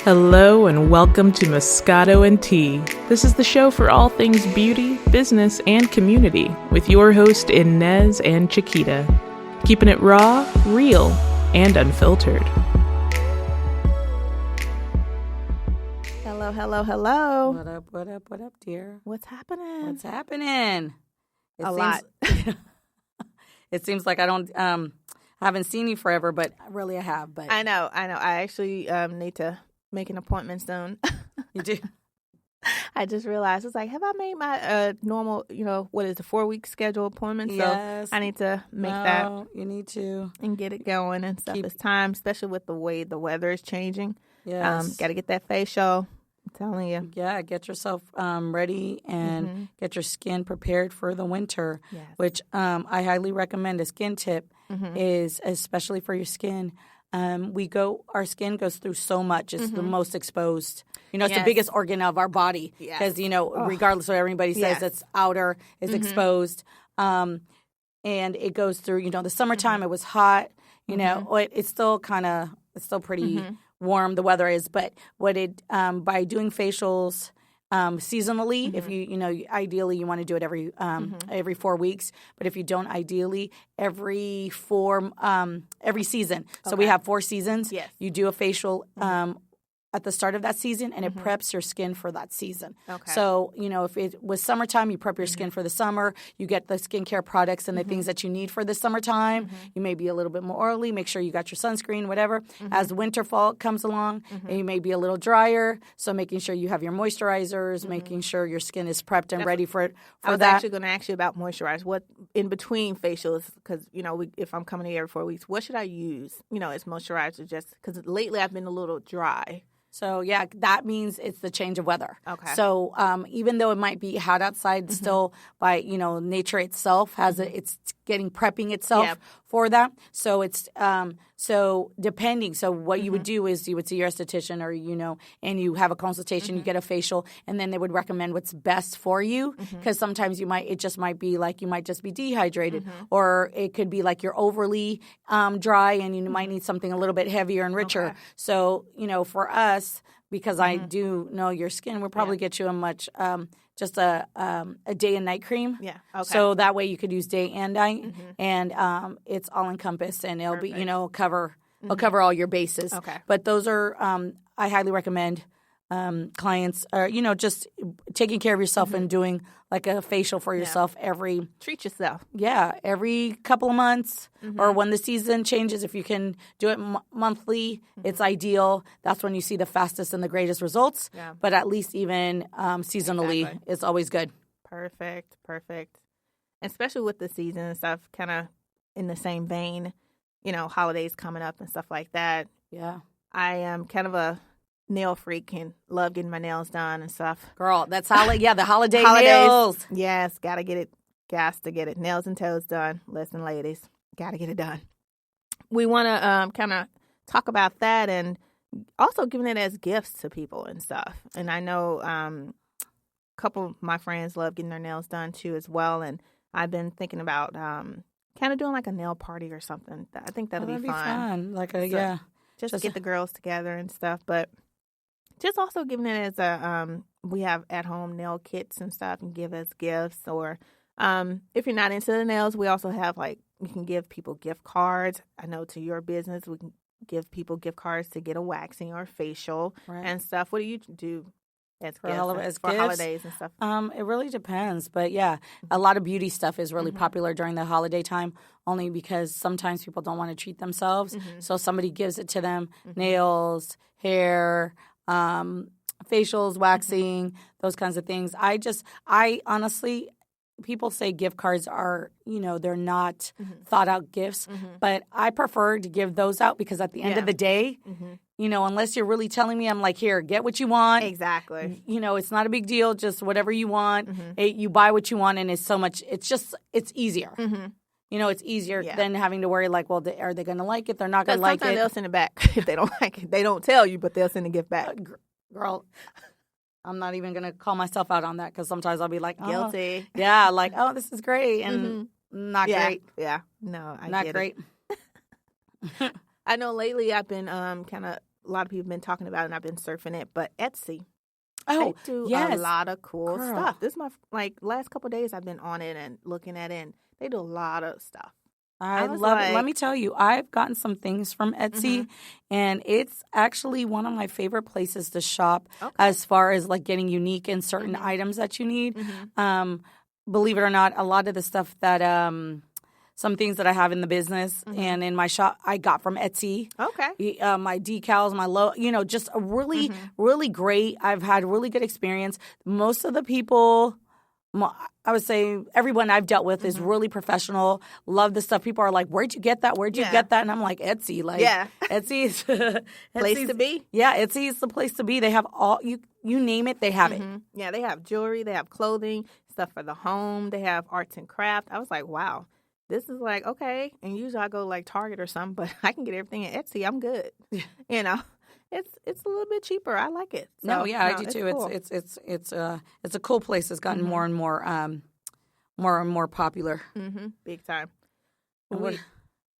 Hello and welcome to Moscato and Tea. This is the show for all things beauty, business, and community with your host Inez and Chiquita. Keeping it raw, real, and unfiltered. Hello. What up, dear? What's happening? What's happening? Lot. It seems like I don't haven't seen you forever, but really I have. But I know. I actually need to make an appointment soon. You do? I just realized it's like, have I made my normal, what is the 4-week schedule appointment? Yes. So I need to make that. You need to. And get it going and stuff. It's time, especially with the way the weather is changing. Yes. Got to get that facial. I'm telling you. Yeah, get yourself ready and get your skin prepared for the winter, Yes. which I highly recommend. A skin tip is, especially for your skin, our skin goes through so much. It's the most exposed. It's the biggest organ of our body because, regardless of what everybody says, it's outer, is exposed. And it goes through, the summertime, it was hot, it's still pretty warm, the weather is. But by doing facials seasonally, if you ideally you want to do it every 4 weeks, but if you don't, ideally every season. So we have 4 seasons. Yes. You do a facial at the start of that season, and it preps your skin for that season. Okay. So, if it was summertime, you prep your skin for the summer. You get the skincare products and the things that you need for the summertime. You may be a little bit more oily. Make sure you got your sunscreen, whatever. As winter, fall comes along, and you may be a little drier. So making sure you have your moisturizers, making sure your skin is prepped and ready for I was that. actually going to ask you about moisturize. What in between facials? Because if I'm coming here every 4 weeks, what should I use? As moisturizer? Just because lately I've been a little dry. So, yeah, that means it's the change of weather. Okay. So, even though it might be hot outside, still by, nature itself it's prepping itself for that. So, it's depending. So, what you would do is you would see your esthetician or, and you have a consultation, you get a facial, and then they would recommend what's best for you. Because sometimes it just might be like you might just be dehydrated, or it could be like you're overly dry and you might need something a little bit heavier and richer. Okay. So, for us, because I do know your skin, we'll probably get you just a day and night cream. Yeah. Okay. So that way you could use day and night, and it's all encompassed, and it'll be cover all your bases. Okay. But those are I highly recommend clients just taking care of yourself and doing like a facial for yourself treat yourself. Every couple of months or when the season changes. If you can do it monthly, it's ideal. That's when you see the fastest and the greatest results. Yeah. But at least even seasonally, it's always good. Perfect. Especially with the season and stuff, kind of in the same vein, holidays coming up and stuff like that. Yeah. I am kind of a nail freak and love getting my nails done and stuff. Girl, that's the holiday nails. Yes, gotta get it. Gas to get it. Nails and toes done. Listen, ladies, gotta get it done. We want to kind of talk about that and also giving it as gifts to people and stuff. And I know a couple of my friends love getting their nails done too as well. And I've been thinking about kind of doing like a nail party or something. I think that'll be fun. Just to get the girls together and stuff, but just also giving it as we have at-home nail kits and stuff and give as gifts. Or if you're not into the nails, we also have we can give people gift cards. I know to your business, we can give people gift cards to get a waxing or facial and stuff. What do you do as for gifts for holidays and stuff? It really depends. But, yeah, a lot of beauty stuff is really popular during the holiday time only because sometimes people don't want to treat themselves. So somebody gives it to them, nails, hair, facials, waxing, those kinds of things. I honestly, people say gift cards are, they're not thought out gifts, but I prefer to give those out because at the end of the day, unless you're really telling me, I'm like, here, get what you want. Exactly. It's not a big deal, just whatever you want. You buy what you want, and it's easier. It's easier than having to worry are they going to like it? They're not going to like it. Sometimes they'll send it back if they don't like it. They don't tell you, but they'll send the gift back. Girl, I'm not even going to call myself out on that because sometimes I'll be like, guilty. Yeah, this is great and not great. Yeah, no, I not get great. I know lately I've been kind of a lot of people have been talking about it and I've been surfing it, but Etsy. Oh, they do yes. a lot of cool Girl. stuff. This is my last couple of days I've been on it and looking at it, and they do a lot of stuff. I love it. Let me tell you, I've gotten some things from Etsy, and it's actually one of my favorite places to shop as far as like getting unique in certain items that you need. Believe it or not, a lot of the stuff that some things that I have in the business and in my shop, I got from Etsy. Okay. My decals, my just a really, really great. I've had really good experience. Most of the people, I would say everyone I've dealt with is really professional. Love the stuff. People are like, "Where'd you get that? Where'd you get that?" And I'm like, Etsy. Like, Etsy is place to be. Yeah, Etsy is the place to be. They have all you name it, they have it. Yeah, they have jewelry, they have clothing, stuff for the home. They have arts and craft. I was like, wow, this is like okay. And usually I go like Target or something, but I can get everything at Etsy. I'm good. It's a little bit cheaper. I like it. So, I do too. Cool. It's a cool place. It's gotten more and more popular. Big time.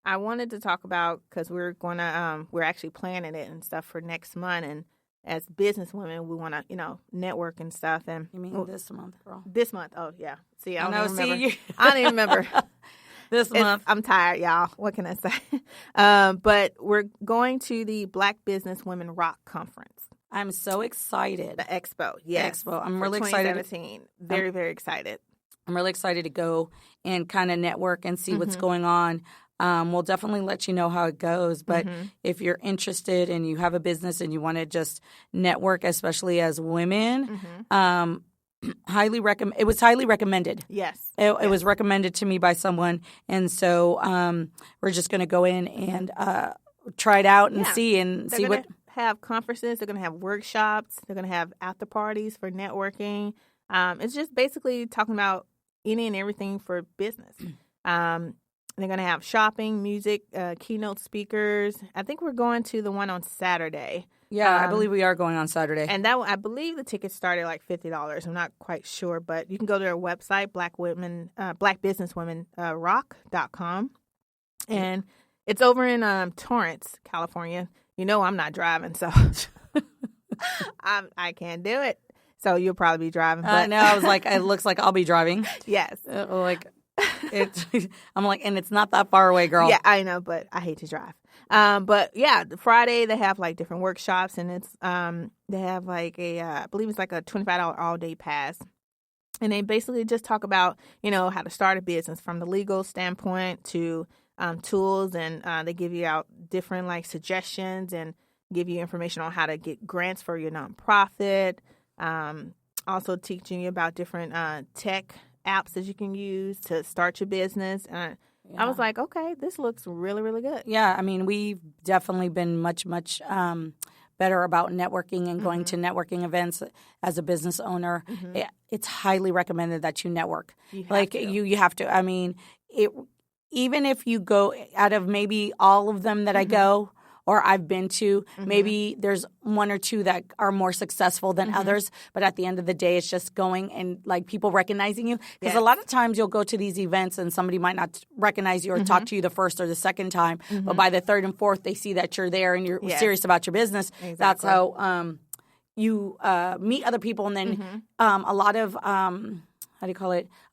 I wanted to talk about because we're actually planning it and stuff for next month, and as business women, we want to network and stuff. And you mean this month, girl? This month? Oh yeah. See, I don't remember. I don't even remember. This month. I'm tired, y'all. What can I say? But we're going to the Black Business Women Rock Conference. I'm so excited. The expo, yes. The expo. I'm really excited. 2017. Very, very excited. I'm really excited to go and kind of network and see what's going on. We'll definitely let you know how it goes. But if you're interested and you have a business and you want to just network, especially as women, it was highly recommended. Yes. It was recommended to me by someone. And so we're just going to go in and try it out and see what. Have conferences. They're going to have workshops. They're going to have after parties for networking. It's just basically talking about any and everything for business. They're going to have shopping, music, keynote speakers. I think we're going to the one on Saturday. Yeah, I believe we are going on Saturday. And that one, I believe the tickets started like $50. I'm not quite sure, but you can go to their website, blackbusinesswomenrock.com. And it's over in Torrance, California. I'm not driving, so I can't do it. So you'll probably be driving. But no, I was like, it looks like I'll be driving. Yes. I'm like, and it's not that far away, girl. Yeah, I know, but I hate to drive. But yeah, Friday they have like different workshops, and it's they have like I believe it's like a $25 all day pass, and they basically just talk about how to start a business from the legal standpoint to tools, and they give you out different like suggestions and give you information on how to get grants for your nonprofit. Also teaching you about different tech apps that you can use to start your business. And I was like, okay, this looks really, really good. Yeah, I mean, we've definitely been much better about networking and going to networking events as a business owner. It's highly recommended that you network. You have to. I mean, even if you go out of maybe all of them that I go or I've been to, maybe there's one or two that are more successful than others. But at the end of the day, it's just going and like people recognizing you. Because a lot of times you'll go to these events and somebody might not recognize you or talk to you the first or the second time. But by the third and fourth, they see that you're there and you're serious about your business. Exactly. That's how you meet other people. And then a lot of a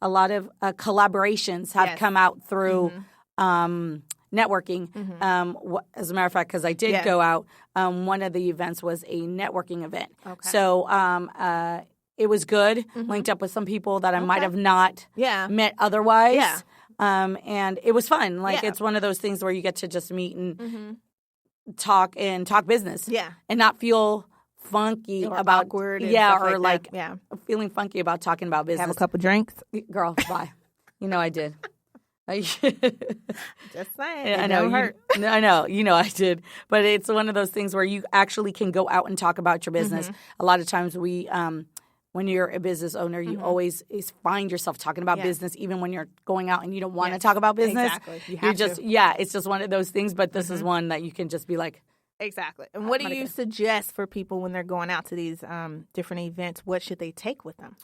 lot of collaborations have come out through networking. As a matter of fact, because I did go out, one of the events was a networking event. Okay. So it was good. Linked up with some people that I might have not met otherwise. Yeah. And it was fun. Like it's one of those things where you get to just meet and talk business. Yeah. And not feel funky or about awkward. Or like feeling funky about talking about business. Have a couple drinks, girl. Bye. I did. Just saying. I know. I know. I did. But it's one of those things where you actually can go out and talk about your business. A lot of times we, when you're a business owner, you always find yourself talking about business, even when you're going out and you don't want to talk about business. Exactly. It's just one of those things. But this is one that you can just be like, Exactly. And what do you suggest for people when they're going out to these different events? What should they take with them?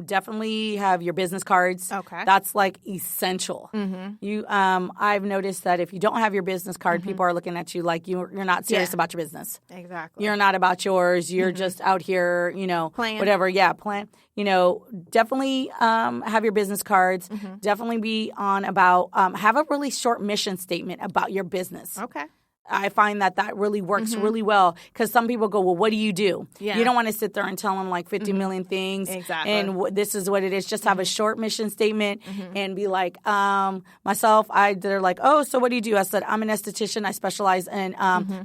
Definitely have your business cards. Okay. That's like essential. I've noticed that if you don't have your business card, people are looking at you like you're not serious about your business. Exactly. You're not about yours. You're just out here, Plan. whatever. Yeah, plan. Definitely have your business cards. Definitely be on about, have a really short mission statement about your business. Okay. I find that really works really well because some people go, well, what do you do? Yeah. You don't want to sit there and tell them like 50 million things. Exactly. And this is what it is. Just have a short mission statement and be like, myself, they're like, oh, so what do you do? I said, I'm an esthetician. I specialize in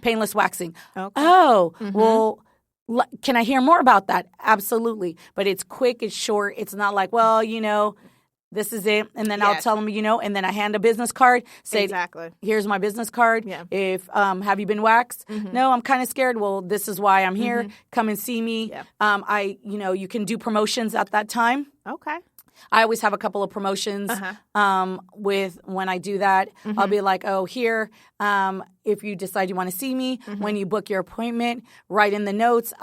painless waxing. Okay. Oh, well, can I hear more about that? Absolutely. But it's quick, it's short. It's not like, well, this is it. And then I'll tell them, and then I hand a business card. Say, exactly. Here's my business card. Yeah. If, have you been waxed? No, I'm kind of scared. Well, this is why I'm here. Come and see me. Yeah. You can do promotions at that time. Okay. I always have a couple of promotions with when I do that. I'll be like, oh, here, if you decide you want to see me, when you book your appointment, write in the notes,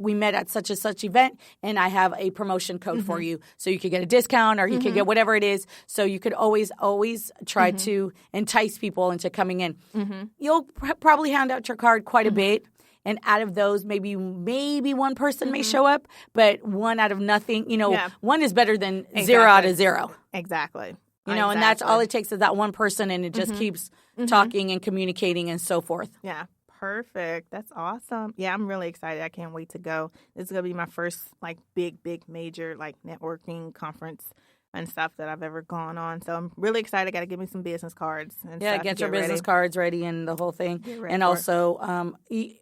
we met at such and such event, and I have a promotion code for you. So you could get a discount or you could get whatever it is. So you could always try to entice people into coming in. You'll probably hand out your card quite a bit. And out of those, maybe one person may show up, but one out of nothing, one is better than 0 out of 0. Exactly. And that's all it takes is that one person, and it just keeps talking and communicating and so forth. Yeah. Perfect. That's awesome. Yeah, I'm really excited. I can't wait to go. This is going to be my first big major networking conference and stuff that I've ever gone on. So I'm really excited. I got to give me some business cards. And stuff get your business cards ready and the whole thing. And also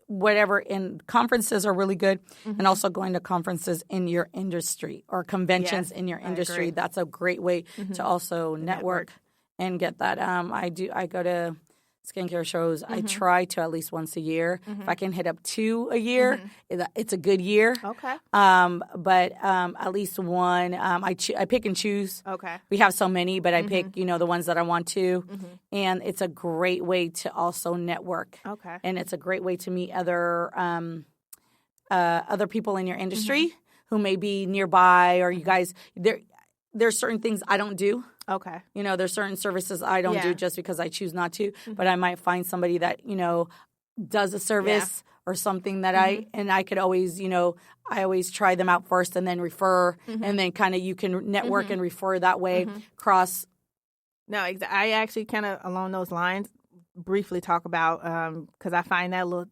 whatever in conferences are really good. And also going to conferences in your industry or conventions in your industry. That's a great way to also network and get that. I go to skincare shows. I try to at least once a year. If I can hit up 2 a year, it's a good year. Okay. But at least one. I pick and choose. Okay. We have so many, but I pick the ones that I want to, and it's a great way to also network. Okay. And it's a great way to meet other people in your industry who may be nearby, or you guys. There's certain things I don't do. Okay. There's certain services I don't do just because I choose not to, but I might find somebody that, does a service or something that I could always, I always try them out first and then refer, and then kind of you can network and refer that way, cross. No, I actually kind of along those lines briefly talk about, because I find that a little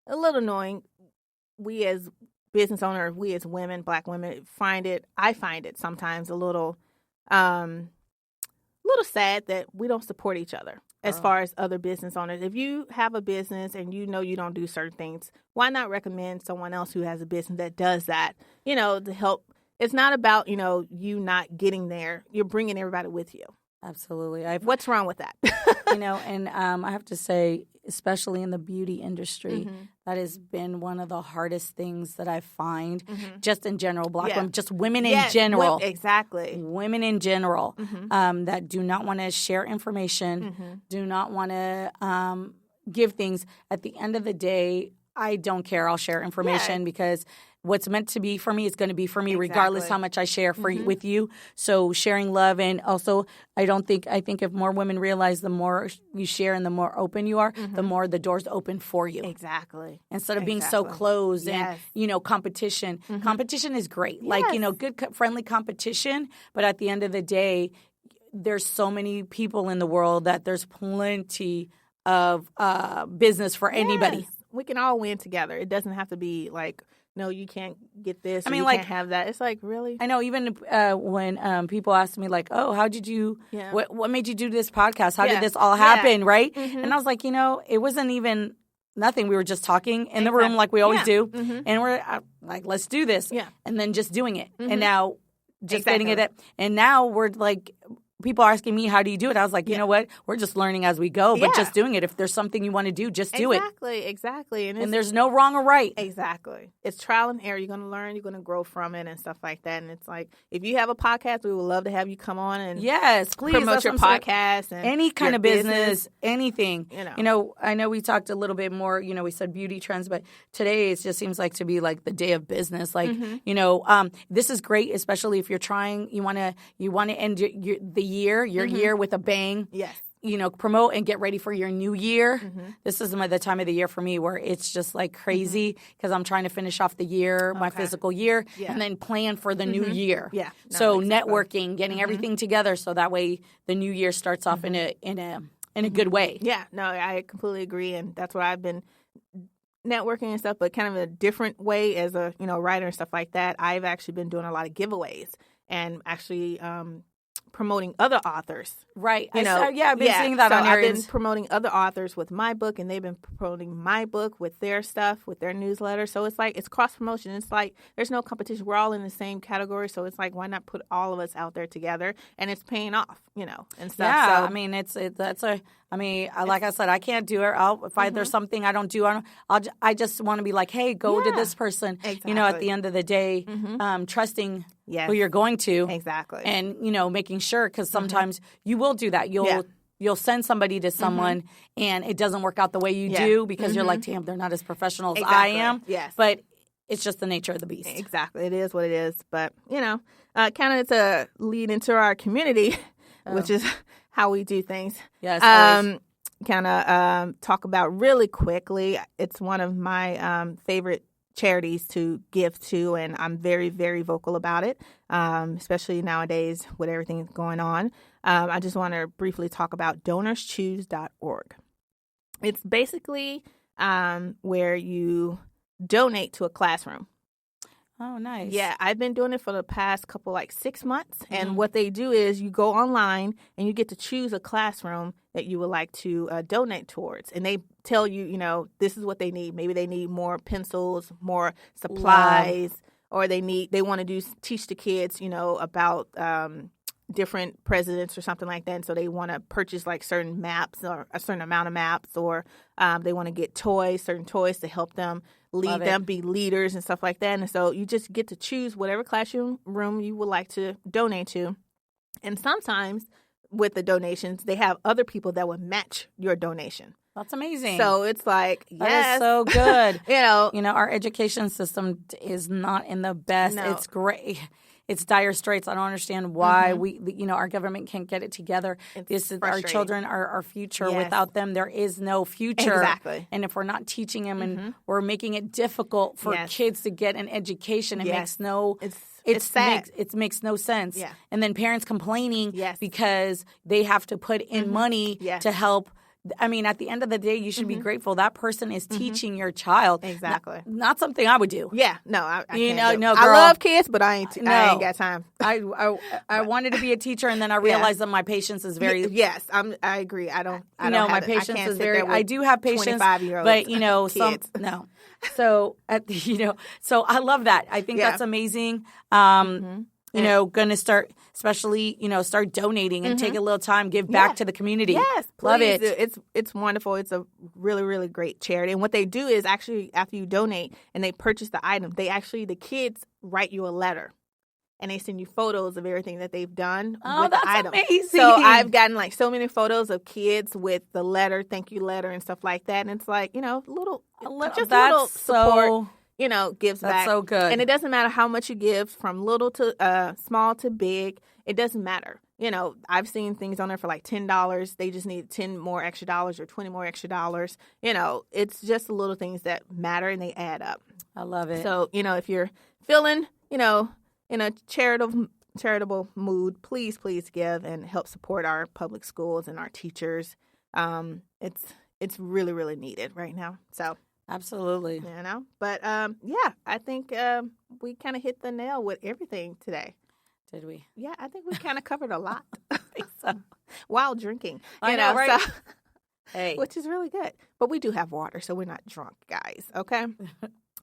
annoying. We as business owners, we as women, Black women, I find it sometimes a little sad that we don't support each other as far as other business owners. If you have a business and you don't do certain things, why not recommend someone else who has a business that does that, to help. It's not about, you not getting there. You're bringing everybody with you. Absolutely. What's wrong with that? And I have to say, especially in the beauty industry, that has been one of the hardest things that I find just in general, Black women, just women in general. Exactly. Women in general that do not want to share information, do not want to give things. At the end of the day, I don't care. I'll share information because what's meant to be for me is going to be for me, regardless how much I share with you. So sharing love, and also I think if more women realize the more you share and the more open you are, the more the doors open for you. Exactly. Instead of being so closed and, competition. Competition is great. Yes. Good, friendly competition. But at the end of the day, there's so many people in the world that there's plenty of business for anybody. We can all win together. It doesn't have to be like, no, you can't get this. You can't have that. It's like, really? I know. Even when people ask me, like, "Oh, how did you? What made you do this podcast? How did this all happen?" Right? And I was like, it wasn't even nothing. We were just talking in the room like we always do, and we're like, "Let's do this." Yeah. And then just doing it, and now just getting it. And now we're like people are asking me, how do you do it? I was like, you know what? We're just learning as we go, but just doing it. If there's something you want to do, just do it. Exactly. And there's no wrong or right. Exactly. It's trial and error. You're going to learn. You're going to grow from it and stuff like that. And it's like, if you have a podcast, we would love to have you come on and please promote your podcast. And any kind of business, anything. You know, I know we talked a little bit more, you know, we said beauty trends, but today it just seems like to be like the day of business. Like, you know, this is great, especially if you're trying, you want to end the year with a bang. Yes. You know, promote and get ready for your new year. This is the time of the year for me where it's just like crazy because I'm trying to finish off the year, my physical year, and then plan for the new year. Yeah. No, so networking, getting everything together, so that way the new year starts off in a good way. Yeah. No, I completely agree, and that's what I've been networking and stuff, but kind of a different way as a writer and stuff like that. I've actually been doing a lot of giveaways and actually promoting other authors. Right. I've been seeing that on your I've been promoting other authors with my book, and they've been promoting my book with their stuff, with their newsletter. So it's like, it's cross-promotion. It's like, there's no competition. We're all in the same category. So it's like, why not put all of us out there together? And it's paying off, and stuff. Yeah. So, I mean, like I said, I can't do it. If there's something I don't do, I just want to be like, hey, go to this person. Exactly. At the end of the day, trusting who you're going to. Exactly. And, making sure, because sometimes you will do that. You'll send somebody to someone and it doesn't work out the way you do because you're like, damn, they're not as professional as I am. Yes. But it's just the nature of the beast. Exactly. It is what it is. But, kind of to lead into our community, which is how we do things. Yes. Kind of talk about really quickly. It's one of my favorite charities to give to, and I'm very, very vocal about it, especially nowadays with everything going on. I just want to briefly talk about DonorsChoose.org. It's basically where you donate to a classroom. Oh, nice. Yeah, I've been doing it for the past couple, 6 months. And what they do is you go online and you get to choose a classroom that you would like to donate towards. And they tell you, this is what they need. Maybe they need more pencils, more supplies, or they want to teach the kids, about different presidents or something like that. And so they want to purchase certain maps or a certain amount of maps, or they want to get certain toys to help them lead them, be leaders and stuff like that. And so you just get to choose whatever classroom you would like to donate to. And sometimes with the donations, they have other people that would match your donation. That's amazing. So it's like, that is so good. You know, our education system is not in the best. No. It's great. It's dire straits. I don't understand why our government can't get it together. Our children are our future. Yes. Without them, there is no future. Exactly. And if we're not teaching them and we're making it difficult for kids to get an education, it makes it's sad. It makes no sense. Yeah. And then parents complaining because they have to put in money to help. I mean, at the end of the day, you should be grateful that person is teaching your child. Exactly. Not something I would do. Yeah. No, I can't do it. No, girl. I love kids, but I ain't got time. I wanted to be a teacher, and then I realized that my patience is very. Yes, I agree. I don't my patience is very. I do have patience, 25-year-olds, but no. So so I love that. I think that's amazing. Going to start, especially, start donating and take a little time, give back to the community. Yes, please. Love it. It's wonderful. It's a really, really great charity. And what they do is actually, after you donate and they purchase the item, the kids write you a letter. And they send you photos of everything that they've done with the item. Amazing. So I've gotten so many photos of kids with the letter, thank you letter and stuff like that. And it's little support. Gives back. That's so good. And it doesn't matter how much you give, from little to small to big. It doesn't matter. I've seen things on there for $10. They just need $10 more extra dollars or $20 more extra dollars. It's just the little things that matter and they add up. I love it. So, if you're feeling, in a charitable mood, please give and help support our public schools and our teachers. It's really, really needed right now. So. Absolutely. But I think we kind of hit the nail with everything today. Did we? Yeah, I think we kind of covered a lot. I think so. While drinking. I know, right? So, hey. Which is really good. But we do have water, so we're not drunk, guys. Okay?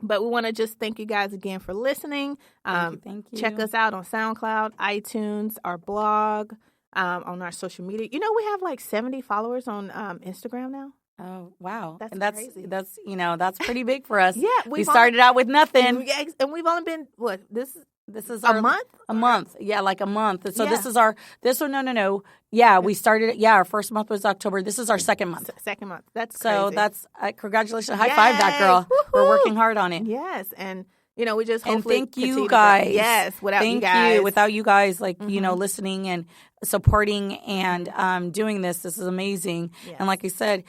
But we want to just thank you guys again for listening. Thank you. Check us out on SoundCloud, iTunes, our blog. on our social media. You know, we have like 70 followers on Instagram now. Oh, wow. That's crazy. That's that's pretty big for us. Yeah. We started out with nothing. And we've only been, This is a month? A month. Yeah, like a month. So Yeah. No. Yeah, we started, our first month was October. This is our second month. Second month. That's So crazy. that's, congratulations. High five that girl. Woo-hoo. We're working hard on it. Yes. And, we just And hopefully thank continue you to guys. grow. Yes. Without you Thank guys. you. Without you guys, listening and supporting and doing this. This is amazing. Yes. And like I said,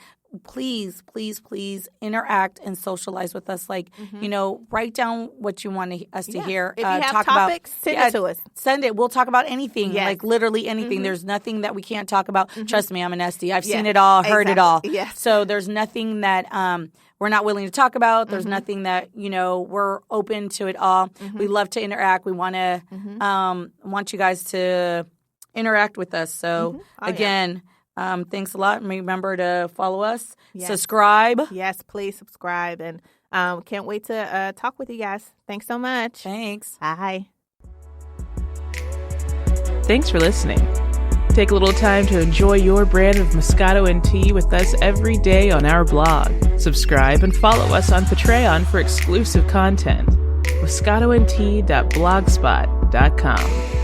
please, please, please interact and socialize with us. Write down what you want us to hear. If you have talk topics, about, send it to us. Send it. We'll talk about anything, Yes. like literally anything. There's nothing that we can't talk about. Trust me, I'm an SD. I've seen Yeah. it all, heard it all. Yes. So there's nothing that we're not willing to talk about. There's nothing that, we're open to it all. We love to interact. We want to want you guys to interact with us. So again, thanks a lot. And remember to follow us, subscribe. Yes, please subscribe. And can't wait to talk with you guys. Thanks so much. Thanks. Bye. Thanks for listening. Take a little time to enjoy your brand of Moscato and tea with us every day on our blog. Subscribe and follow us on Patreon for exclusive content. moscatoandtea.blogspot.com